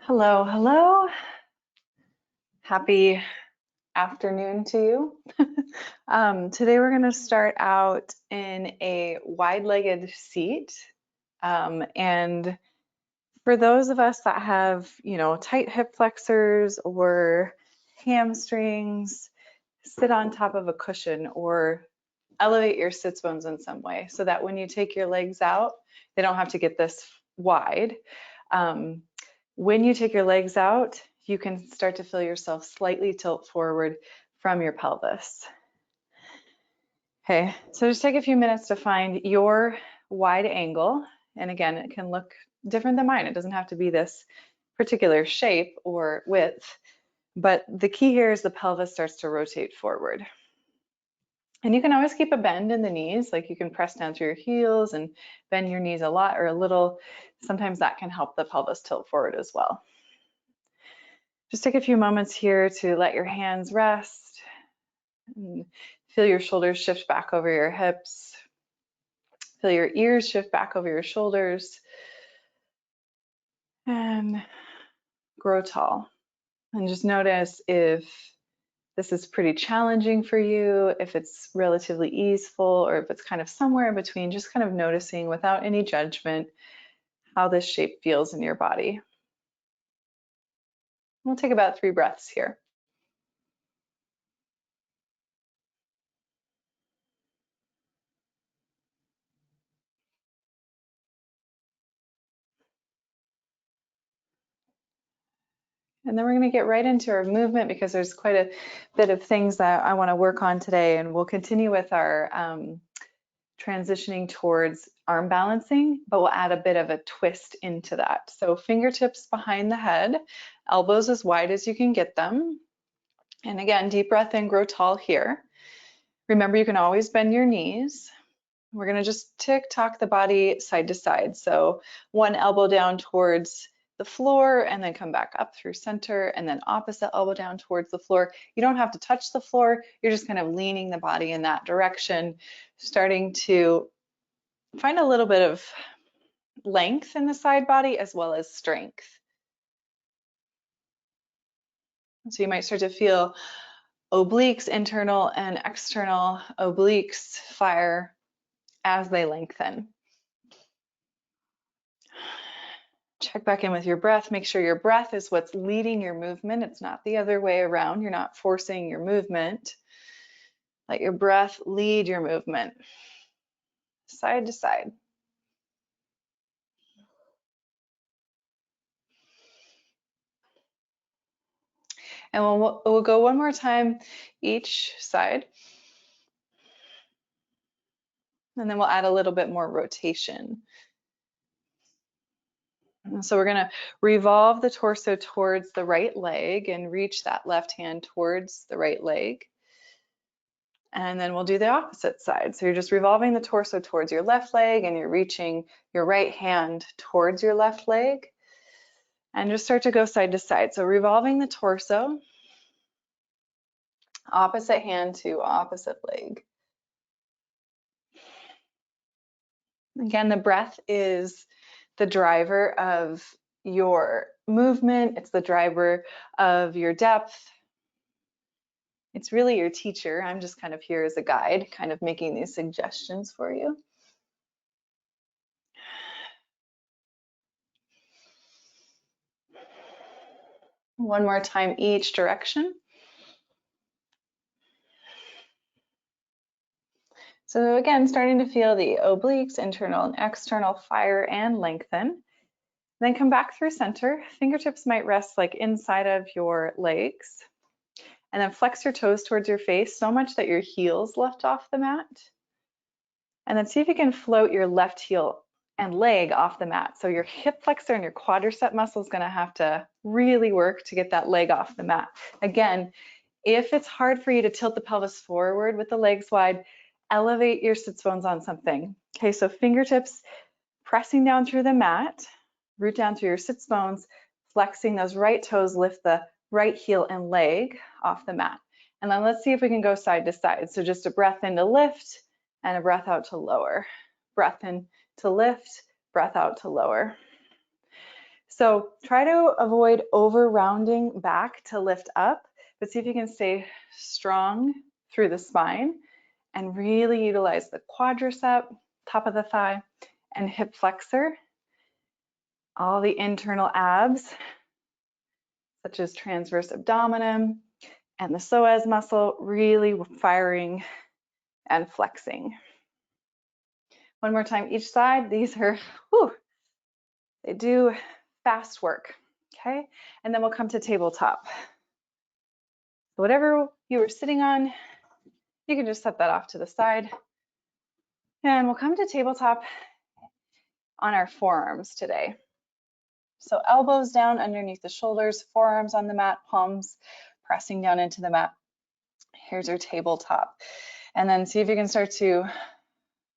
Hello, hello. Happy afternoon to you. Today we're going to start out in a wide-legged seat. And for those of us that have, tight hip flexors or hamstrings, sit on top of a cushion or elevate your sits bones in some way so that when you take your legs out, they don't have to get this wide. When you take your legs out, you can start to feel yourself slightly tilt forward from your pelvis. Okay, so just take a few minutes to find your wide angle. And again, it can look different than mine. It doesn't have to be this particular shape or width, but the key here is the pelvis starts to rotate forward. And you can always keep a bend in the knees, like you can press down through your heels and bend your knees a lot or a little. Sometimes that can help the pelvis tilt forward as well. Just take a few moments here to let your hands rest and feel your shoulders shift back over your hips. Feel your ears shift back over your shoulders and grow tall. And just notice if this is pretty challenging for you, if it's relatively easeful, or if it's kind of somewhere in between, just kind of noticing without any judgment how this shape feels in your body. We'll take about 3 breaths here. And then we're going to get right into our movement because there's quite a bit of things that I want to work on today. And we'll continue with our transitioning towards arm balancing, but we'll add a bit of a twist into that. So fingertips behind the head, elbows as wide as you can get them. And again, deep breath in, grow tall here. Remember, you can always bend your knees. We're going to just tick-tock the body side to side. So one elbow down towards the floor and then come back up through center and then opposite elbow down towards the floor. You don't have to touch the floor. You're just kind of leaning the body in that direction, starting to find a little bit of length in the side body as well as strength. So you might start to feel obliques, internal and external obliques fire as they lengthen. Check back in with your breath. Make sure your breath is what's leading your movement. It's not the other way around. You're not forcing your movement. Let your breath lead your movement, side to side. And we'll go one more time each side. And then we'll add a little bit more rotation. And so we're going to revolve the torso towards the right leg and reach that left hand towards the right leg. And then we'll do the opposite side. So you're just revolving the torso towards your left leg and you're reaching your right hand towards your left leg. And just start to go side to side. So revolving the torso, opposite hand to opposite leg. Again, the breath is the driver of your movement. It's the driver of your depth. It's really your teacher. I'm just kind of here as a guide, kind of making these suggestions for you. One more time each direction. So again, starting to feel the obliques, internal and external, fire and lengthen. Then come back through center. Fingertips might rest like inside of your legs. And then flex your toes towards your face so much that your heels lift off the mat. And then see if you can float your left heel and leg off the mat. So your hip flexor and your quadricep muscle is going to have to really work to get that leg off the mat. Again, if it's hard for you to tilt the pelvis forward with the legs wide, elevate your sits bones on something. Okay, so fingertips pressing down through the mat, root down through your sits bones, flexing those right toes, lift the right heel and leg off the mat. And then let's see if we can go side to side. So just a breath in to lift and a breath out to lower. Breath in to lift, breath out to lower. So try to avoid over rounding back to lift up, but see if you can stay strong through the spine and really utilize the quadricep, top of the thigh, and hip flexor. All the internal abs, such as transverse abdominum and the psoas muscle, really firing and flexing. One more time each side. These are, whew, they do fast work, okay? And then we'll come to tabletop. Whatever you were sitting on, you can just set that off to the side. And we'll come to tabletop on our forearms today. So elbows down underneath the shoulders, forearms on the mat, palms pressing down into the mat. Here's your tabletop. And then see if you can start to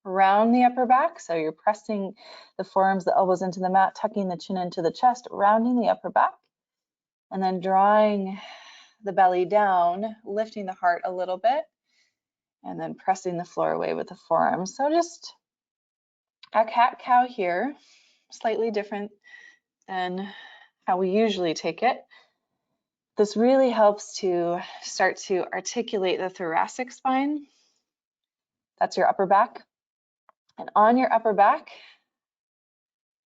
round the upper back. So you're pressing the forearms, the elbows into the mat, tucking the chin into the chest, rounding the upper back, and then drawing the belly down, lifting the heart a little bit, and then pressing the floor away with the forearms. So just a cat-cow here, slightly different than how we usually take it. This really helps to start to articulate the thoracic spine. That's your upper back. And on your upper back,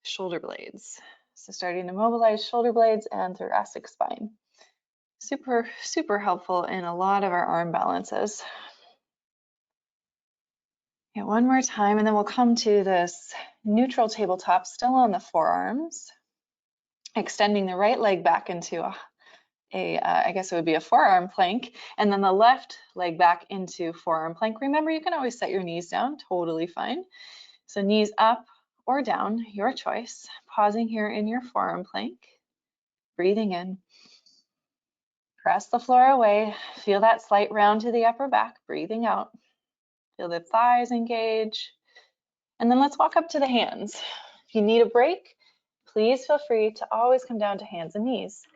shoulder blades. So starting to mobilize shoulder blades and thoracic spine. Super, super helpful in a lot of our arm balances. Yeah, one more time, and then we'll come to this neutral tabletop, still on the forearms, extending the right leg back into I guess it would be a forearm plank, and then the left leg back into forearm plank. Remember, you can always set your knees down, totally fine. So knees up or down, your choice. Pausing here in your forearm plank, breathing in. Press the floor away, feel that slight round to the upper back, breathing out. Feel the thighs engage. And then let's walk up to the hands. If you need a break, please feel free to always come down to hands and knees.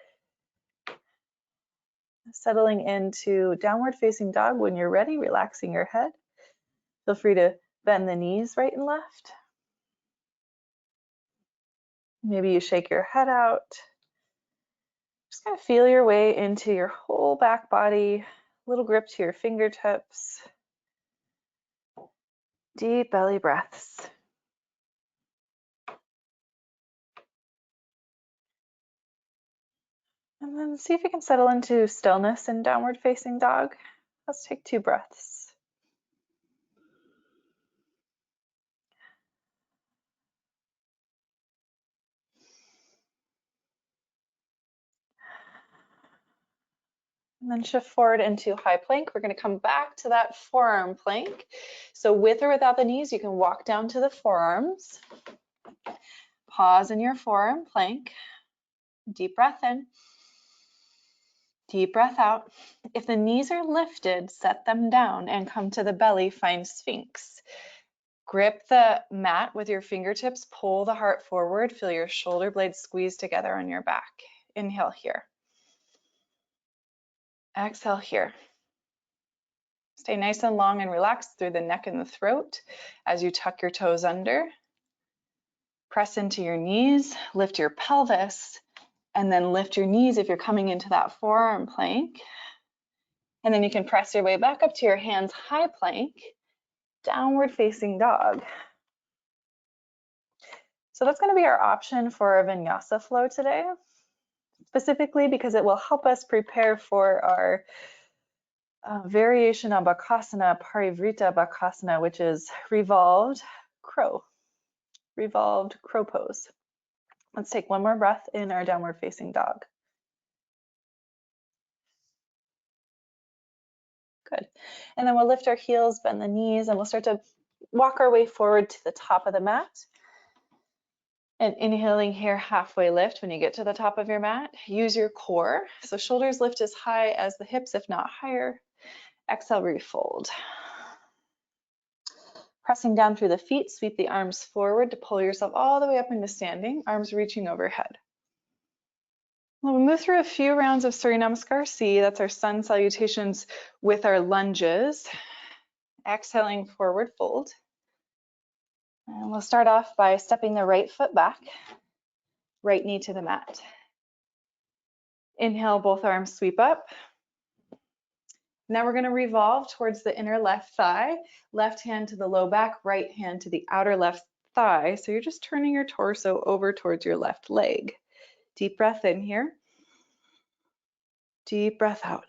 Settling into downward facing dog when you're ready, relaxing your head. Feel free to bend the knees right and left. Maybe you shake your head out. Just kind of feel your way into your whole back body, little grip to your fingertips. Deep belly breaths. And then see if you can settle into stillness in downward facing dog. Let's take 2 breaths. And then shift forward into high plank. We're going to come back to that forearm plank. So with or without the knees, you can walk down to the forearms. Pause in your forearm plank. Deep breath in. Deep breath out. If the knees are lifted, set them down and come to the belly, find Sphinx. Grip the mat with your fingertips, pull the heart forward, feel your shoulder blades squeeze together on your back. Inhale here. Exhale here. Stay nice and long and relaxed through the neck and the throat as you tuck your toes under. Press into your knees, lift your pelvis, and then lift your knees if you're coming into that forearm plank. And then you can press your way back up to your hands, high plank, downward facing dog. So that's going to be our option for a vinyasa flow today, specifically because it will help us prepare for our variation on bhakasana, parivritta bhakasana, which is revolved crow pose. Let's take one more breath in our downward facing dog. Good. And then we'll lift our heels, bend the knees, and we'll start to walk our way forward to the top of the mat. And inhaling here, halfway lift when you get to the top of your mat. Use your core. So shoulders lift as high as the hips, if not higher. Exhale, refold. Pressing down through the feet, sweep the arms forward to pull yourself all the way up into standing, arms reaching overhead. We'll move through a few rounds of Surya Namaskar C. That's our sun salutations with our lunges. Exhaling, forward fold. And we'll start off by stepping the right foot back. right knee to the mat. Inhale, both arms sweep up. Now we're going to revolve towards the inner left thigh, left hand to the low back, right hand to the outer left thigh. So you're just turning your torso over towards your left leg. Deep breath in here. Deep breath out.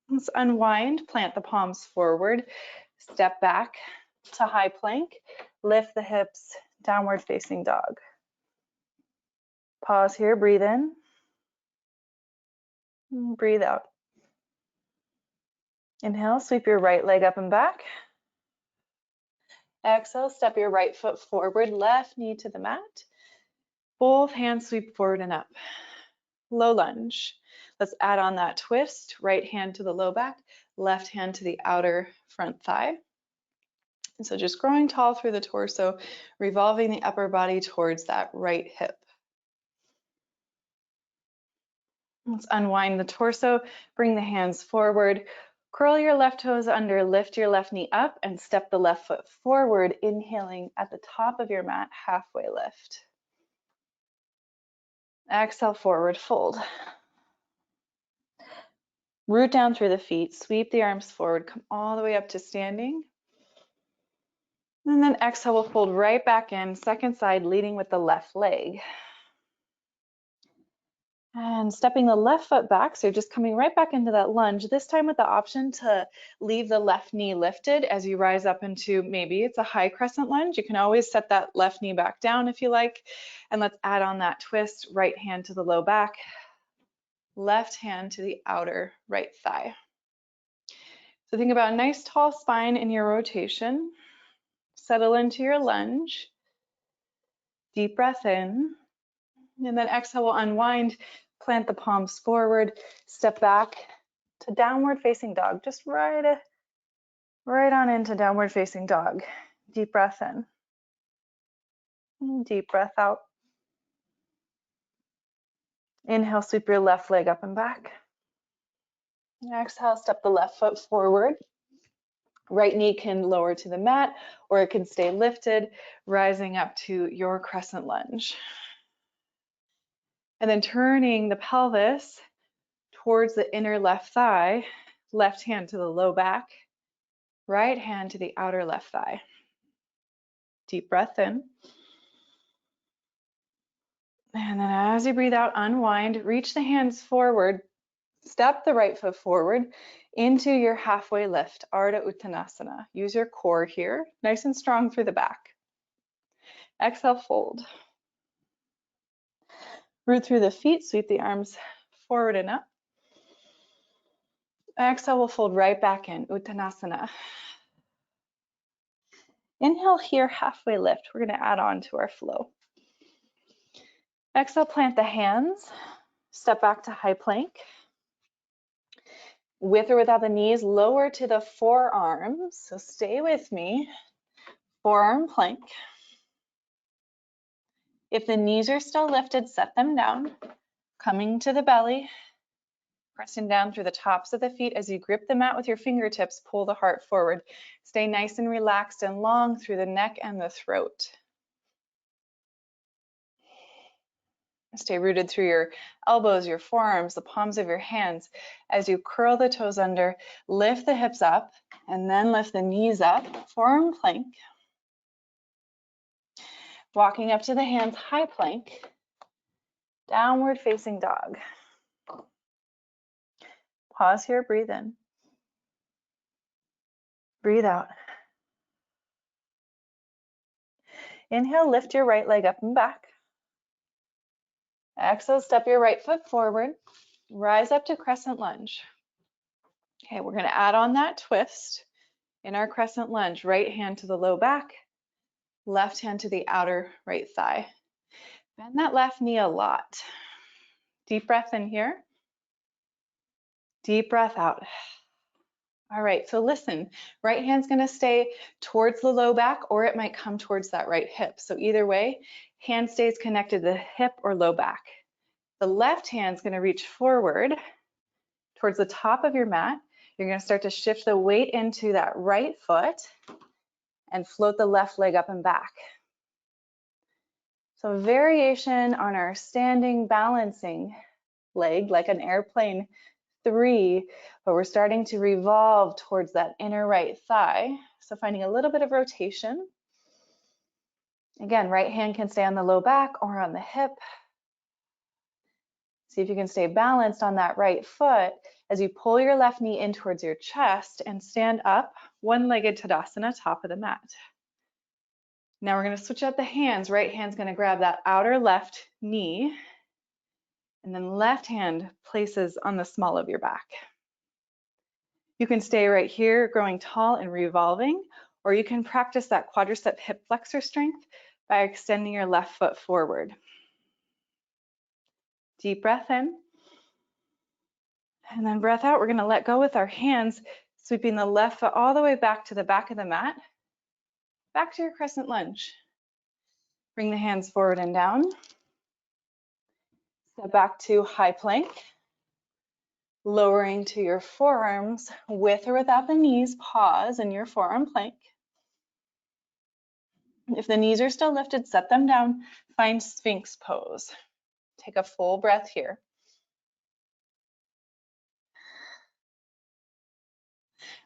Let's unwind, plant the palms forward, step back to high plank, lift the hips, downward facing dog. Pause here, breathe in, breathe out. Inhale, sweep your right leg up and back. Exhale, step your right foot forward, left knee to the mat. Both hands sweep forward and up. Low lunge. Let's add on that twist. Right hand to the low back, left hand to the outer front thigh. And so just growing tall through the torso, revolving the upper body towards that right hip. Let's unwind the torso, bring the hands forward, curl your left toes under, lift your left knee up, and step the left foot forward, inhaling at the top of your mat, halfway lift. Exhale, forward fold. Root down through the feet, sweep the arms forward, come all the way up to standing. And then exhale, we'll fold right back in, second side, leading with the left leg. And stepping the left foot back, so you're just coming right back into that lunge, this time with the option to leave the left knee lifted as you rise up into, maybe it's a high crescent lunge. You can always set that left knee back down if you like. And let's add on that twist, right hand to the low back, left hand to the outer right thigh. So think about a nice tall spine in your rotation. Settle into your lunge. Deep breath in. And then exhale, we'll unwind, plant the palms forward, step back to downward facing dog. Just right on into downward facing dog. Deep breath in. Deep breath out. Inhale, sweep your left leg up and back. Exhale, step the left foot forward. Right knee can lower to the mat or it can stay lifted, rising up to your crescent lunge. And then turning the pelvis towards the inner left thigh, left hand to the low back, right hand to the outer left thigh. Deep breath in. And then as you breathe out, unwind, reach the hands forward, step the right foot forward into your halfway lift, Ardha Uttanasana. Use your core here, nice and strong through the back. Exhale, fold. Root through the feet, sweep the arms forward and up. Exhale, we'll fold right back in, Uttanasana. Inhale here, halfway lift. We're going to add on to our flow. Exhale, plant the hands, step back to high plank. With or without the knees, lower to the forearms. So stay with me. Forearm plank. If the knees are still lifted, set them down. Coming to the belly. Pressing down through the tops of the feet as you grip the mat with your fingertips, pull the heart forward. Stay nice and relaxed and long through the neck and the throat. Stay rooted through your elbows, your forearms, the palms of your hands. As you curl the toes under, lift the hips up, and then lift the knees up, forearm plank. Walking up to the hands, high plank, downward facing dog. Pause here, breathe in. Breathe out. Inhale, lift your right leg up and back. Exhale, step your right foot forward. Rise up to crescent lunge. Okay, we're going to add on that twist in our crescent lunge. Right hand to the low back, left hand to the outer right thigh. Bend that left knee a lot. Deep breath in here. Deep breath out. All right, so listen, right hand's going to stay towards the low back or it might come towards that right hip. So either way, hand stays connected to the hip or low back. The left hand's going to reach forward towards the top of your mat. You're going to start to shift the weight into that right foot and float the left leg up and back. So variation on our standing balancing leg, like an airplane 3, but we're starting to revolve towards that inner right thigh. So finding a little bit of rotation. Again, right hand can stay on the low back or on the hip. See if you can stay balanced on that right foot as you pull your left knee in towards your chest and stand up, one-legged Tadasana, top of the mat. Now we're going to switch out the hands. Right hand's going to grab that outer left knee, and then left hand places on the small of your back. You can stay right here, growing tall and revolving, or you can practice that quadricep hip flexor strength by extending your left foot forward. Deep breath in, and then breath out. We're going to let go with our hands, sweeping the left foot all the way back to the back of the mat, back to your crescent lunge. Bring the hands forward and down. Step back to high plank. Lowering to your forearms with or without the knees, pause in your forearm plank. If the knees are still lifted, set them down. Find Sphinx pose. Take a full breath here.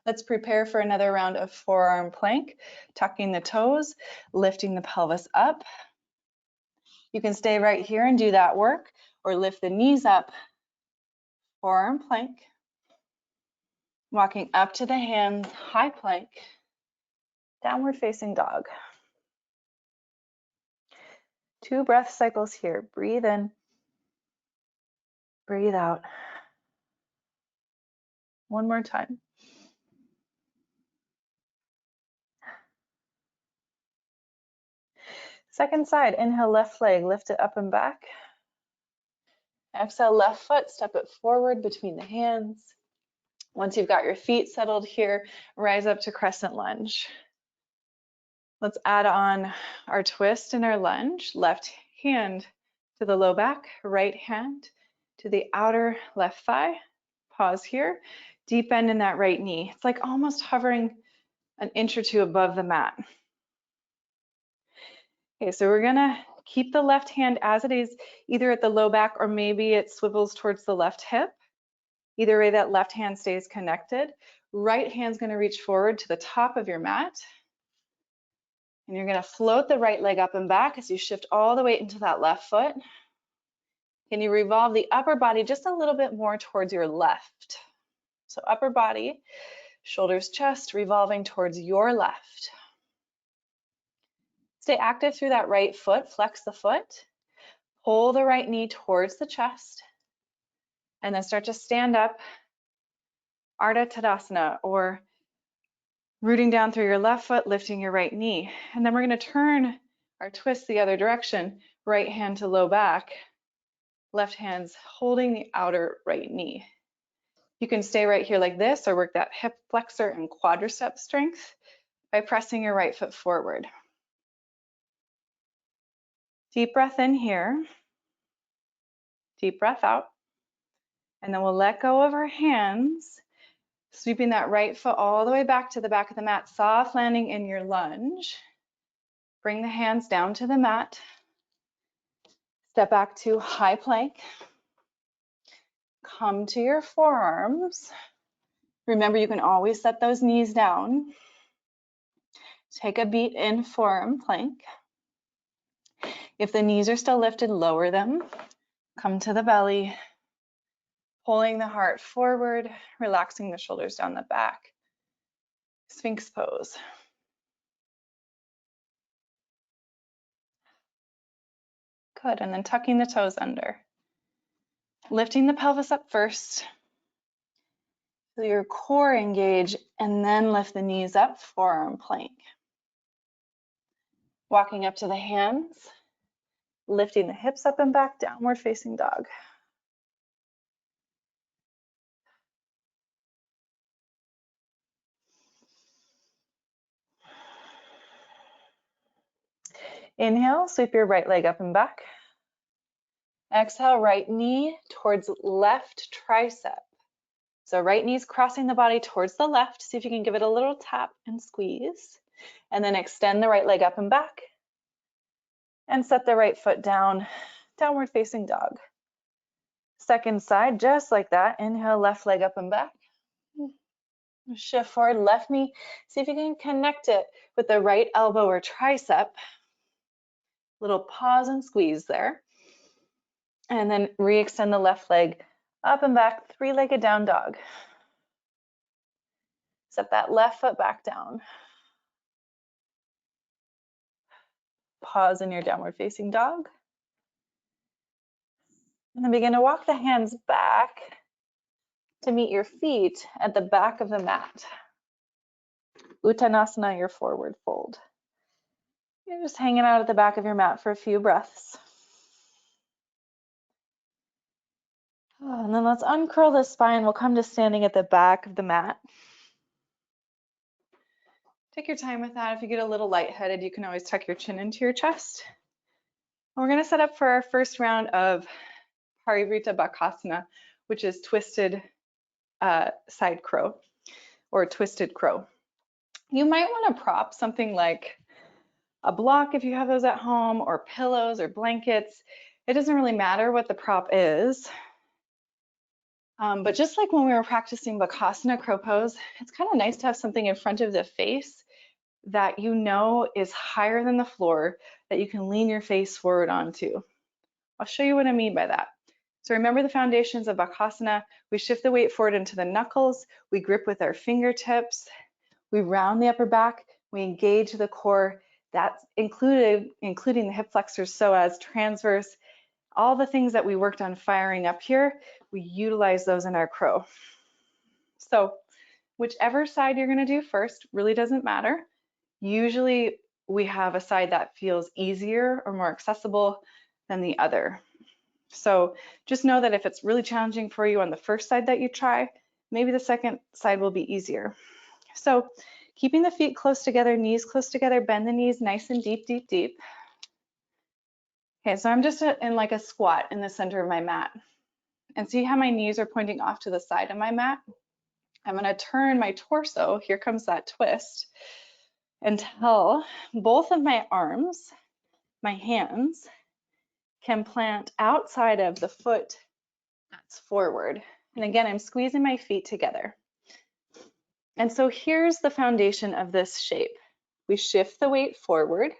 Let's prepare for another round of forearm plank, tucking the toes, lifting the pelvis up. You can stay right here and do that work, or lift the knees up, forearm plank. Walking up to the hands, high plank, downward facing dog. 2 breath cycles here. Breathe in, breathe out. One more time. Second side, inhale, left leg, lift it up and back. Exhale, left foot, step it forward between the hands. Once you've got your feet settled here, rise up to crescent lunge. Let's add on our twist and our lunge. Left hand to the low back, right hand to the outer left thigh. Pause here. Deep bend in that right knee. It's like almost hovering an inch or two above the mat. Okay, so we're gonna keep the left hand as it is, either at the low back or maybe it swivels towards the left hip. Either way, that left hand stays connected. Right hand's gonna reach forward to the top of your mat. And you're gonna float the right leg up and back as you shift all the weight into that left foot. Can you revolve the upper body just a little bit more towards your left? So upper body, shoulders, chest, revolving towards your left. Stay active through that right foot, flex the foot, pull the right knee towards the chest, and then start to stand up, Ardha Tadasana, or rooting down through your left foot, lifting your right knee. And then we're gonna turn our twist the other direction, right hand to low back, left hand's holding the outer right knee. You can stay right here like this or work that hip flexor and quadricep strength by pressing your right foot forward. Deep breath in here, deep breath out, and then we'll let go of our hands, sweeping that right foot all the way back to the back of the mat, soft landing in your lunge. Bring the hands down to the mat, step back to high plank, come to your forearms. Remember, you can always set those knees down. Take a beat in forearm plank. If the knees are still lifted, lower them. Come to the belly, pulling the heart forward, relaxing the shoulders down the back. Sphinx pose. Good, and then tucking the toes under. Lifting the pelvis up first. Feel your core engage, and then lift the knees up, forearm plank. Walking up to the hands, lifting the hips up and back, downward facing dog. Inhale, sweep your right leg up and back. Exhale, right knee towards left tricep. So right knee's crossing the body towards the left. See if you can give it a little tap and squeeze. And then extend the right leg up and back. and set the right foot down, downward facing dog. Second side, just like that. Inhale, left leg up and back. Shift forward, left knee. See if you can connect it with the right elbow or tricep. Little pause and squeeze there. And then re-extend the left leg up and back, three-legged down dog. Set that left foot back down. Pause in your downward facing dog. And then begin to walk the hands back to meet your feet at the back of the mat. Uttanasana, your forward fold. You're just hanging out at the back of your mat for a few breaths. And then let's uncurl the spine. We'll come to standing at the back of the mat. Take your time with that. If you get a little lightheaded, you can always tuck your chin into your chest. We're going to set up for our first round of parivritta bhakasana, which is twisted side crow or twisted crow. You might want to prop something like a block if you have those at home, or pillows or blankets. It doesn't really matter what the prop is. But just like when we were practicing bhakasana crow pose, it's kind of nice to have something in front of the face that you know is higher than the floor that you can lean your face forward onto. I'll show you what I mean by that. So remember the foundations of bhakasana. We shift the weight forward into the knuckles. We grip with our fingertips. We round the upper back. We engage the core. That's including the hip flexors, psoas, transverse, all the things that we worked on firing up here, we utilize those in our crow. So whichever side you're going to do first really doesn't matter. Usually we have a side that feels easier or more accessible than the other. So just know that if it's really challenging for you on the first side that you try, maybe the second side will be easier. So keeping the feet close together, knees close together, bend the knees nice and deep, deep, deep. Okay, so I'm just in like a squat in the center of my mat. And see how my knees are pointing off to the side of my mat? I'm going to turn my torso, here comes that twist, until both of my arms, my hands, can plant outside of the foot that's forward. And again, I'm squeezing my feet together. And so here's the foundation of this shape. We shift the weight forward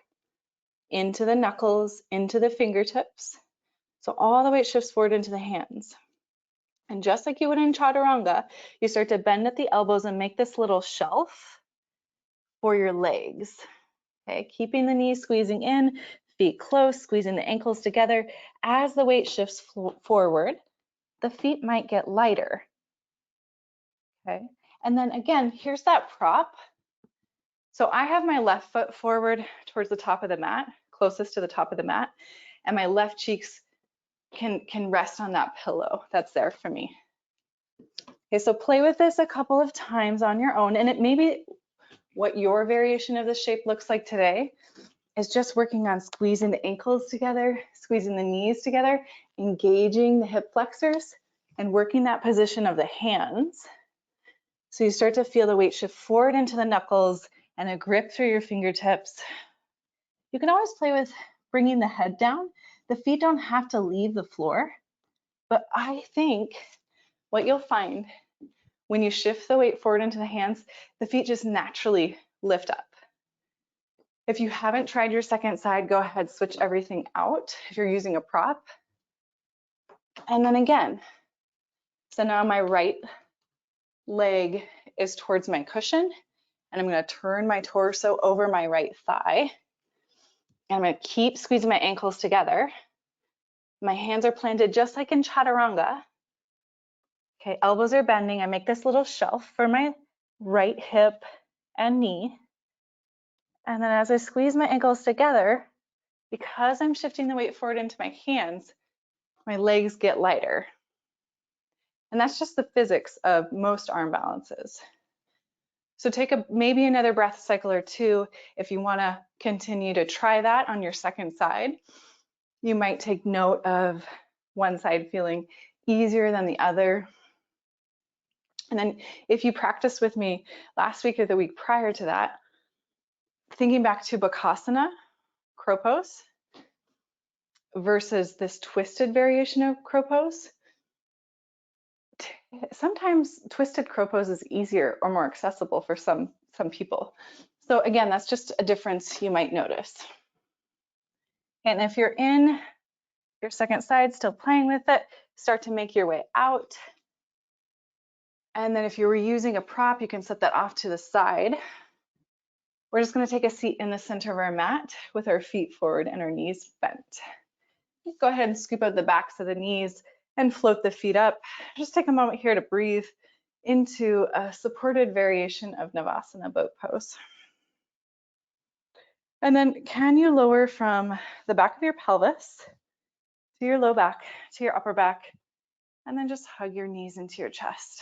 into the knuckles, into the fingertips. So all the weight shifts forward into the hands. And just like you would in chaturanga, you start to bend at the elbows and make this little shelf for your legs. Okay, keeping the knees squeezing in, feet close, squeezing the ankles together. As the weight shifts forward, the feet might get lighter. Okay, and then again, here's that prop. So I have my left foot forward towards the top of the mat, closest to the top of the mat, and my left cheeks can rest on that pillow that's there for me. Okay, so play with this a couple of times on your own, and it may be what your variation of the shape looks like today is just working on squeezing the ankles together, squeezing the knees together, engaging the hip flexors, and working that position of the hands. So you start to feel the weight shift forward into the knuckles and a grip through your fingertips. You can always play with bringing the head down. The feet don't have to leave the floor, but I think what you'll find when you shift the weight forward into the hands, the feet just naturally lift up. If you haven't tried your second side, go ahead, switch everything out if you're using a prop. And then again, so now my right leg is towards my cushion, and I'm going to turn my torso over my right thigh. And I'm going to keep squeezing my ankles together. My hands are planted just like in chaturanga. Okay, elbows are bending. I make this little shelf for my right hip and knee. And then as I squeeze my ankles together, because I'm shifting the weight forward into my hands, my legs get lighter. And that's just the physics of most arm balances. So take maybe another breath cycle or two if you want to continue to try that on your second side. You might take note of one side feeling easier than the other. And then if you practiced with me last week or the week prior to that, thinking back to bhakasana, crow pose, versus this twisted variation of crow pose. Sometimes twisted crow pose is easier or more accessible for some people. So again, that's just a difference you might notice. And if you're in your second side, still playing with it, start to make your way out. And then if you were using a prop, you can set that off to the side. We're just going to take a seat in the center of our mat with our feet forward and our knees bent. Go ahead and scoop out the backs of the knees and float the feet up. Just take a moment here to breathe into a supported variation of Navasana boat pose. And then can you lower from the back of your pelvis to your low back, to your upper back, and then just hug your knees into your chest.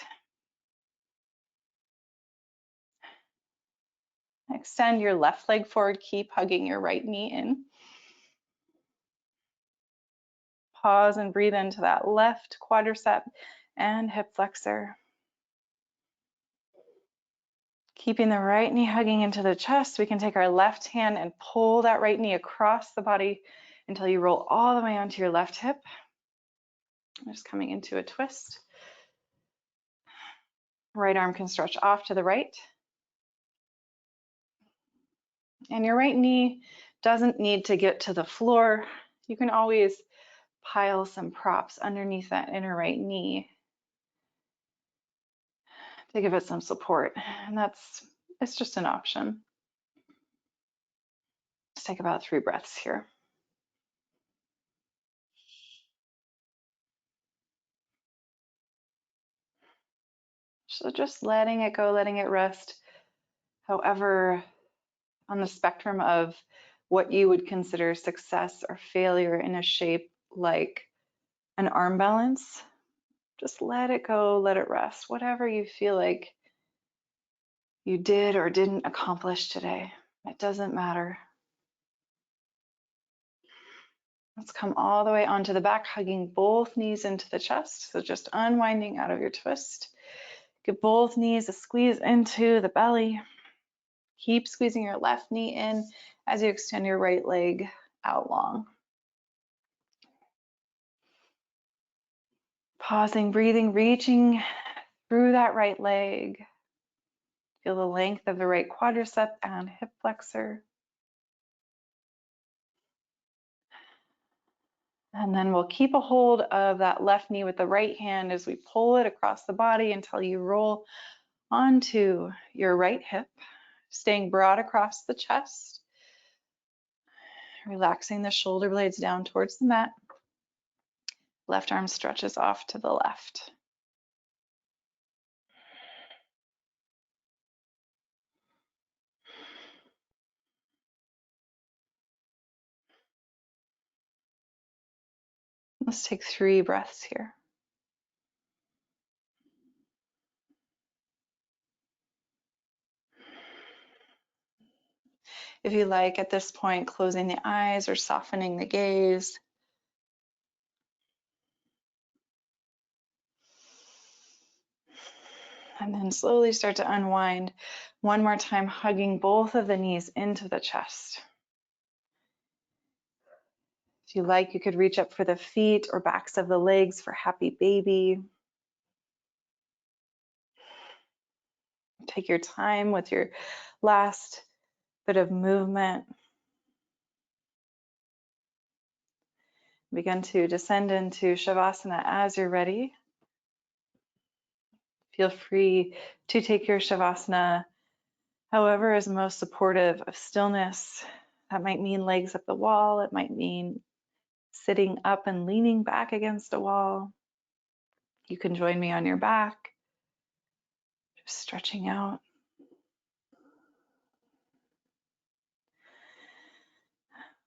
Extend your left leg forward, keep hugging your right knee in. Pause and breathe into that left quadricep and hip flexor. Keeping the right knee hugging into the chest, we can take our left hand and pull that right knee across the body until you roll all the way onto your left hip. Just coming into a twist. Right arm can stretch off to the right. And your right knee doesn't need to get to the floor. You can always pile some props underneath that inner right knee to give it some support. And it's just an option. Let's take about 3 breaths here. So just letting it go, letting it rest. However, on the spectrum of what you would consider success or failure in a shape like an arm balance, just let it go, let it rest. Whatever you feel like you did or didn't accomplish today, it doesn't matter. Let's come all the way onto the back, hugging both knees into the chest. So just unwinding out of your twist. Give both knees a squeeze into the belly. Keep squeezing your left knee in as you extend your right leg out long. Pausing, breathing, reaching through that right leg. Feel the length of the right quadricep and hip flexor. And then we'll keep a hold of that left knee with the right hand as we pull it across the body until you roll onto your right hip, staying broad across the chest, relaxing the shoulder blades down towards the mat. Left arm stretches off to the left. Let's take 3 breaths here. If you like, at this point, closing the eyes or softening the gaze. And then slowly start to unwind. One more time, hugging both of the knees into the chest. If you like, you could reach up for the feet or backs of the legs for happy baby. Take your time with your last bit of movement. Begin to descend into Shavasana as you're ready. Feel free to take your Shavasana however is most supportive of stillness. That might mean legs up the wall. It might mean sitting up and leaning back against a wall. You can join me on your back, just stretching out.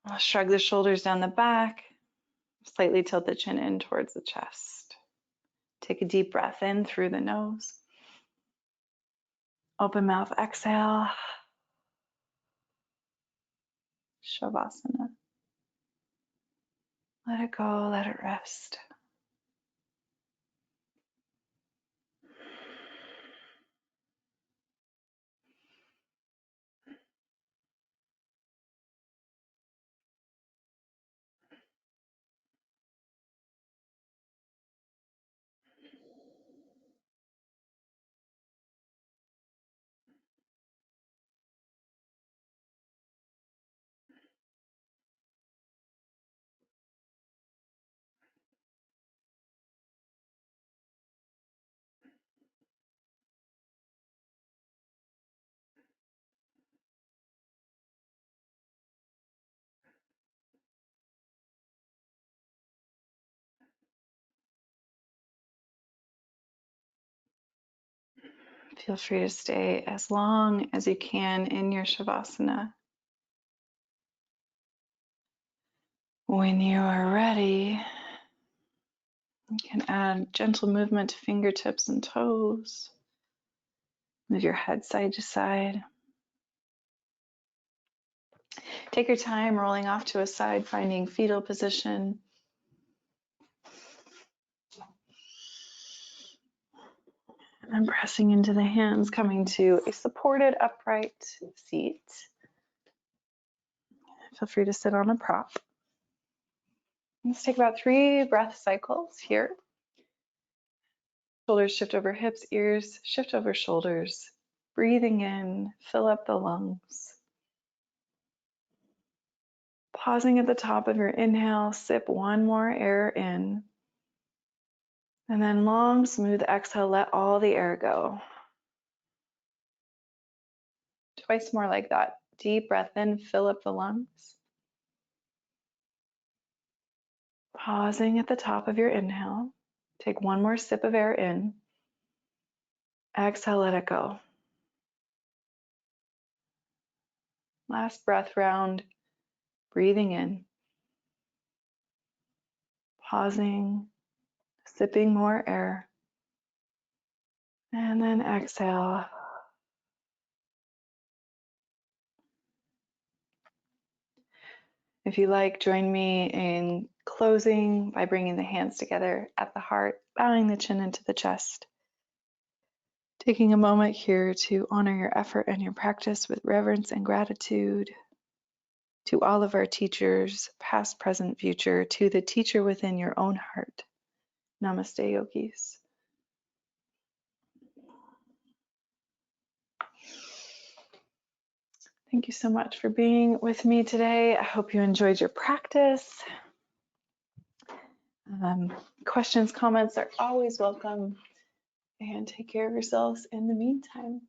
I'll shrug the shoulders down the back, slightly tilt the chin in towards the chest. Take a deep breath in through the nose. Open mouth, exhale. Shavasana. Let it go, let it rest. Feel free to stay as long as you can in your Shavasana. When you are ready, you can add gentle movement to fingertips and toes. Move your head side to side. Take your time rolling off to a side, finding fetal position. And pressing into the hands, coming to a supported upright seat. Feel free to sit on a prop. Let's take about 3 breath cycles here. Shoulders shift over hips, ears shift over shoulders. Breathing in, fill up the lungs. Pausing at the top of your inhale, sip one more air in. And then long, smooth exhale, let all the air go. Twice more like that. Deep breath in, fill up the lungs. Pausing at the top of your inhale. Take one more sip of air in. Exhale, let it go. Last breath round. Breathing in. Pausing. Sipping more air. And then exhale. If you like, join me in closing by bringing the hands together at the heart, bowing the chin into the chest. Taking a moment here to honor your effort and your practice with reverence and gratitude to all of our teachers, past, present, future, to the teacher within your own heart. Namaste, yogis. Thank you so much for being with me today. I hope you enjoyed your practice. Questions, comments are always welcome. And take care of yourselves in the meantime.